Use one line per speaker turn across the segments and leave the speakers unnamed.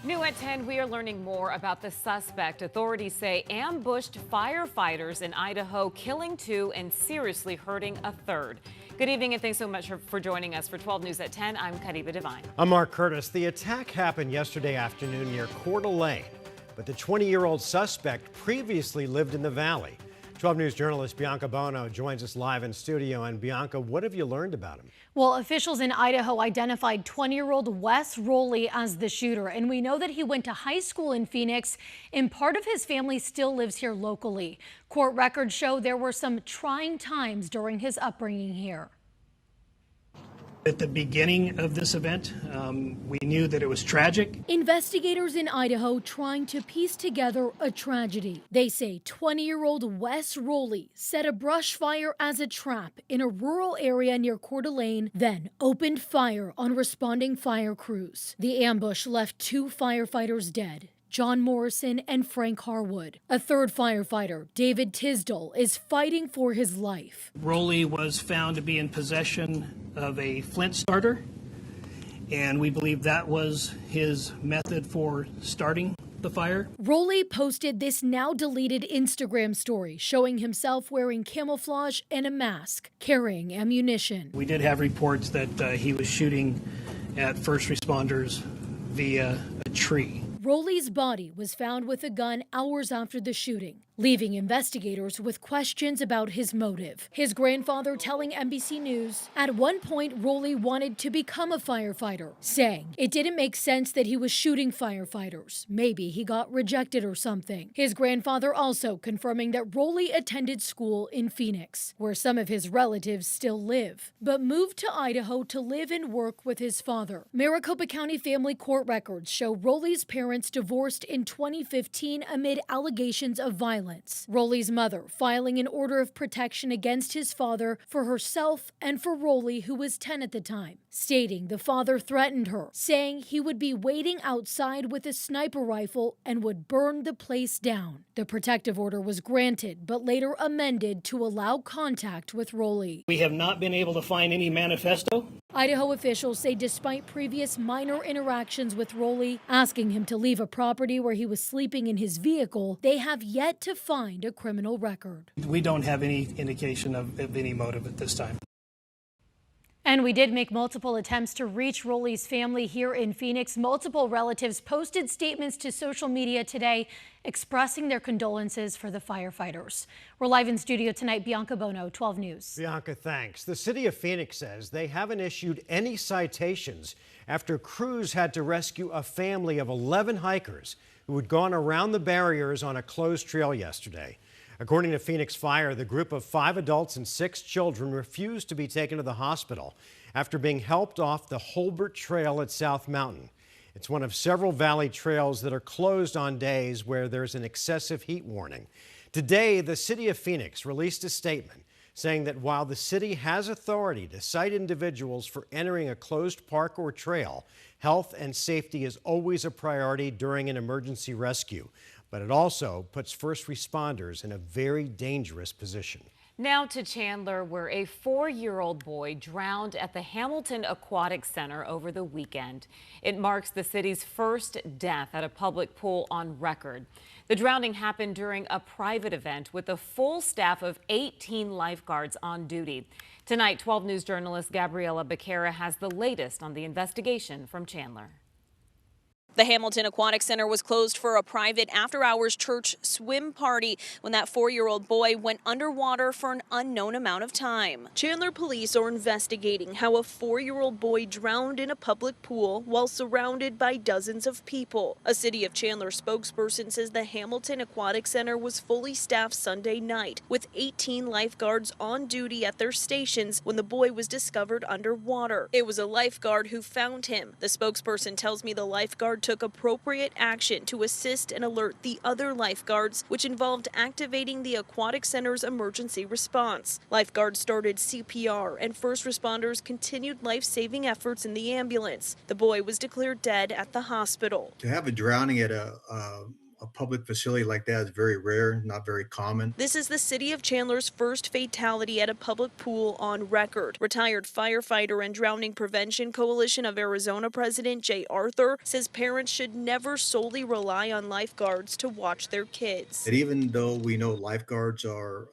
New at 10, we are learning more about the suspect authorities say ambushed firefighters in Idaho, killing two and seriously hurting a third. Good evening and thanks so much for joining us for 12 News at 10. I'm Kadiba Devine.
I'm Mark Curtis. The attack happened yesterday afternoon near Coeur d'Alene, but the 20-year-old suspect previously lived in the valley. 12 News journalist Bianca Bono joins us live in studio. And Bianca, what have you learned about him?
Well, officials in Idaho identified 20-year-old Wes Rowley as the shooter, and we know that he went to high school in Phoenix, and part of his family still lives here locally. Court records show there were some trying times during his upbringing here.
At the beginning of this event, we knew that it was tragic.
Investigators in Idaho trying to piece together a tragedy. They say 20-year-old Wes Rowley set a brush fire as a trap in a rural area near Coeur d'Alene, then opened fire on responding fire crews. The ambush left two firefighters dead, John Morrison and Frank Harwood. A third firefighter, David Tisdall, is fighting for his life.
Rowley was found to be in possession of a flint starter, and we believe that was his method for starting the fire.
Rowley posted this now deleted Instagram story showing himself wearing camouflage and a mask, carrying ammunition.
We did have reports that he was shooting at first responders via a tree.
Rowley's body was found with a gun hours after the shooting, leaving investigators with questions about his motive. His grandfather telling NBC News, at one point Rowley wanted to become a firefighter, saying it didn't make sense that he was shooting firefighters. Maybe he got rejected or something. His grandfather also confirming that Rowley attended school in Phoenix, where some of his relatives still live, but moved to Idaho to live and work with his father. Maricopa County family court records show Rowley's parents divorced in 2015 amid allegations of violence. Rowley's mother filing an order of protection against his father for herself and for Rowley, who was 10 at the time, stating the father threatened her, saying he would be waiting outside with a sniper rifle and would burn the place down. The protective order was granted, but later amended to allow contact with Rowley.
We have not been able to find any manifesto.
Idaho officials say despite previous minor interactions with Rowley, asking him to leave a property where he was sleeping in his vehicle, they have yet to find a criminal record.
We don't have any indication of any motive at this time.
And we did make multiple attempts to reach Rowley's family here in Phoenix. Multiple relatives posted statements to social media today expressing their condolences for the firefighters. We're live in studio tonight. Bianca Bono, 12 News.
Bianca, thanks. The city of Phoenix says they haven't issued any citations after crews had to rescue a family of 11 hikers who had gone around the barriers on a closed trail yesterday. According to Phoenix Fire, the group of 5 adults and 6 children refused to be taken to the hospital after being helped off the Holbert Trail at South Mountain. It's one of several valley trails that are closed on days where there's an excessive heat warning. Today, the city of Phoenix released a statement saying that while the city has authority to cite individuals for entering a closed park or trail, health and safety is always a priority during an emergency rescue. But it also puts first responders in a very dangerous position.
Now to Chandler, where a 4-year-old boy drowned at the Hamilton Aquatic Center over the weekend. It marks the city's first death at a public pool on record. The drowning happened during a private event with a full staff of 18 lifeguards on duty. Tonight, 12 News journalist Gabriela Becerra has the latest on the investigation from Chandler.
The Hamilton Aquatic Center was closed for a private after-hours church swim party when that 4-year-old boy went underwater for an unknown amount of time. Chandler police are investigating how a 4-year-old boy drowned in a public pool while surrounded by dozens of people. A City of Chandler spokesperson says the Hamilton Aquatic Center was fully staffed Sunday night with 18 lifeguards on duty at their stations when the boy was discovered underwater. It was a lifeguard who found him. The spokesperson tells me the lifeguard took appropriate action to assist and alert the other lifeguards, which involved activating the Aquatic Center's emergency response. Lifeguards started CPR and first responders continued life-saving efforts in the ambulance. The boy was declared dead at the hospital.
To have a drowning at a public facility like that is very rare, not very common.
This is the city of Chandler's first fatality at a public pool on record. Retired firefighter and Drowning Prevention Coalition of Arizona President Jay Arthur says parents should never solely rely on lifeguards to watch their kids.
And even though we know lifeguards are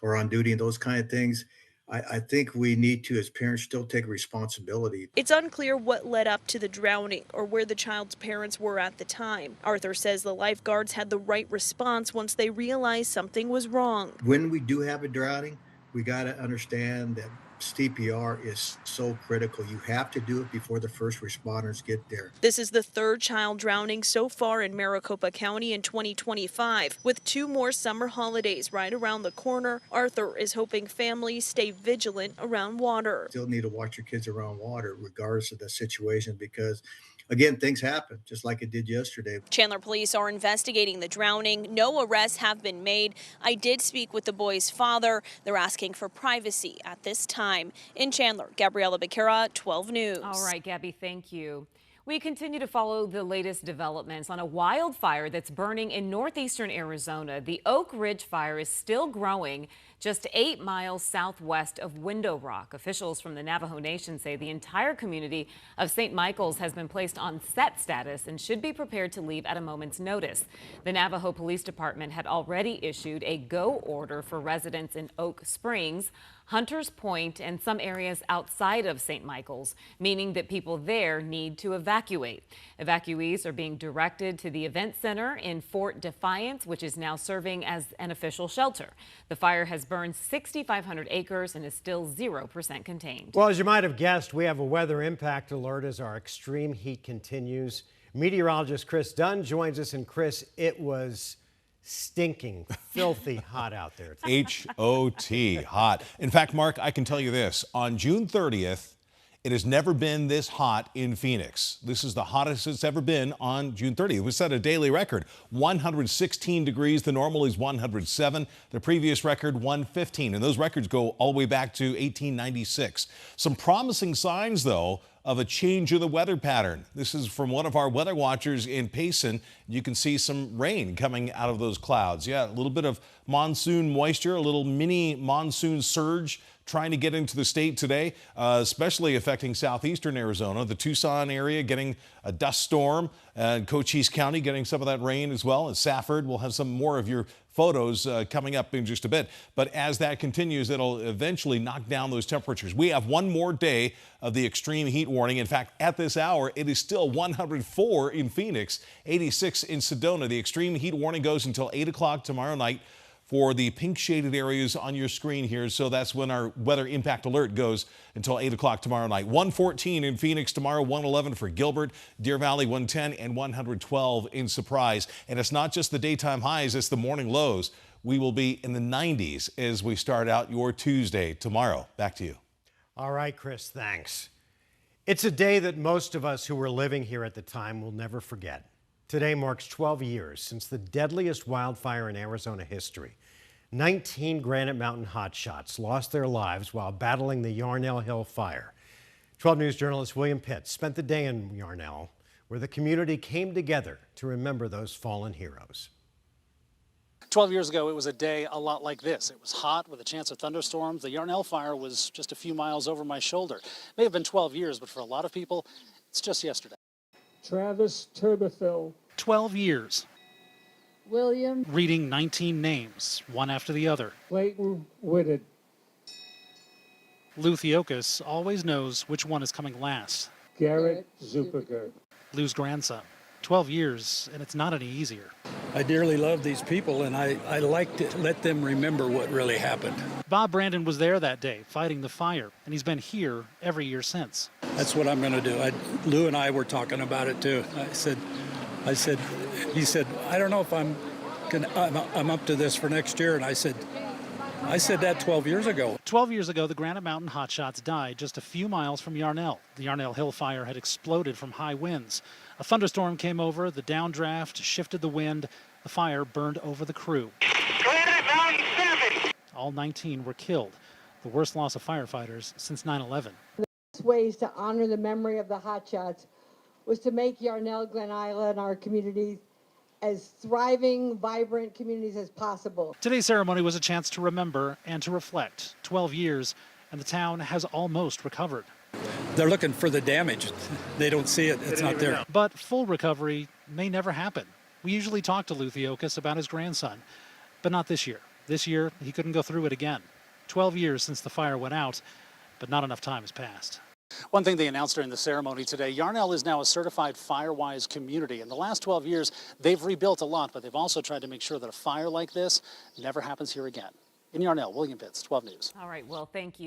on duty and those kind of things, I think we need to, as parents, still take responsibility.
It's unclear what led up to the drowning or where the child's parents were at the time. Arthur says the lifeguards had the right response once they realized something was wrong.
When we do have a drowning, we got to understand that CPR is so critical. You have to do it before the first responders get there.
This is the third child drowning so far in Maricopa County in 2025. With 2 more summer holidays right around the corner, Arthur is hoping families stay vigilant around water.
Still need to watch your kids around water regardless of the situation because, again, things happen just like it did yesterday.
Chandler police are investigating the drowning. No arrests have been made. I did speak with the boy's father. They're asking for privacy at this time. In Chandler, Gabriela Becerra, 12 News.
All right, Gabby, thank you. We continue to follow the latest developments on a wildfire that's burning in northeastern Arizona. The Oak Ridge fire is still growing just 8 miles southwest of Window Rock. Officials from the Navajo Nation say the entire community of St. Michael's has been placed on set status and should be prepared to leave at a moment's notice. The Navajo Police Department had already issued a go order for residents in Oak Springs, Hunters Point, and some areas outside of St. Michael's, meaning that people there need to evacuate. Evacuees are being directed to the event center in Fort Defiance, which is now serving as an official shelter. The fire has burned 6,500 acres and is still 0% contained.
Well, as you might have guessed, we have a weather impact alert as our extreme heat continues. Meteorologist Chris Dunn joins us, and Chris, it was stinking, filthy hot out there.
H-O-T, hot. In fact, Mark, I can tell you this. On June 30th, it has never been this hot in Phoenix. This is the hottest it's ever been on June 30th. It was set a daily record, 116 degrees. The normal is 107. The previous record, 115. And those records go all the way back to 1896. Some promising signs, though, of a change in the weather pattern. This is from one of our weather watchers in Payson. You can see some rain coming out of those clouds. Yeah, a little bit of monsoon moisture, a little mini monsoon surge trying to get into the state today, especially affecting southeastern Arizona. The Tucson area getting a dust storm, Cochise County getting some of that rain as well. And Safford, we'll have some more of your photos coming up in just a bit. But as that continues, it'll eventually knock down those temperatures. We have one more day of the extreme heat warning. In fact, at this hour, it is still 104 in Phoenix, 86 in Sedona. The extreme heat warning goes until 8 o'clock tomorrow night for the pink shaded areas on your screen here. So that's when our weather impact alert goes until 8 o'clock tomorrow night. 114 in Phoenix tomorrow, 111 for Gilbert, Deer Valley 110, and 112 in Surprise. And it's not just the daytime highs, it's the morning lows. We will be in the 90s as we start out your Tuesday tomorrow. Back to you.
All right, Chris, thanks. It's a day that most of us who were living here at the time will never forget. Today marks 12 years since the deadliest wildfire in Arizona history. 19 Granite Mountain hotshots lost their lives while battling the Yarnell Hill fire. 12 News journalist William Pitts spent the day in Yarnell, where the community came together to remember those fallen heroes.
12 years ago, it was a day a lot like this. It was hot with a chance of thunderstorms. The Yarnell fire was just a few miles over my shoulder. It may have been 12 years, but for a lot of people, it's just yesterday.
Travis Turbethil.
12 years.
William.
Reading 19 names, one after the other.
Clayton Whitted.
Lou Theokas always knows which one is coming last.
Garrett Zuperger.
Lou's grandson. 12 years, and it's not any easier.
I dearly love these people, and I like to let them remember what really happened.
Bob Brandon was there that day, fighting the fire, and he's been here every year since.
That's what I'm going to do. Lou and I were talking about it, too. He said, I don't know if I'm up to this for next year, and I said that 12 years ago.
12 years ago, the Granite Mountain hotshots died just a few miles from Yarnell. The Yarnell Hill fire had exploded from high winds. A thunderstorm came over, the downdraft shifted the wind. The fire burned over the crew.
Granite Mountain 7!
All 19 were killed, the worst loss of firefighters since 9/11.
The best ways to honor the memory of the hotshots was to make Yarnell, Glen Isla, and our community as thriving, vibrant communities as possible.
Today's ceremony was a chance to remember and to reflect. 12 years, and the town has almost recovered.
They're looking for the damage. They don't see it. It's not there.
But full recovery may never happen. We usually talk to Luthiokas about his grandson, but not this year. This year, he couldn't go through it again. 12 years since the fire went out, but not enough time has passed. One thing they announced during the ceremony today, Yarnell is now a certified fire-wise community. In the last 12 years, they've rebuilt a lot, but they've also tried to make sure that a fire like this never happens here again. In Yarnell, William Pitts, 12 News.
All right, well, thank you.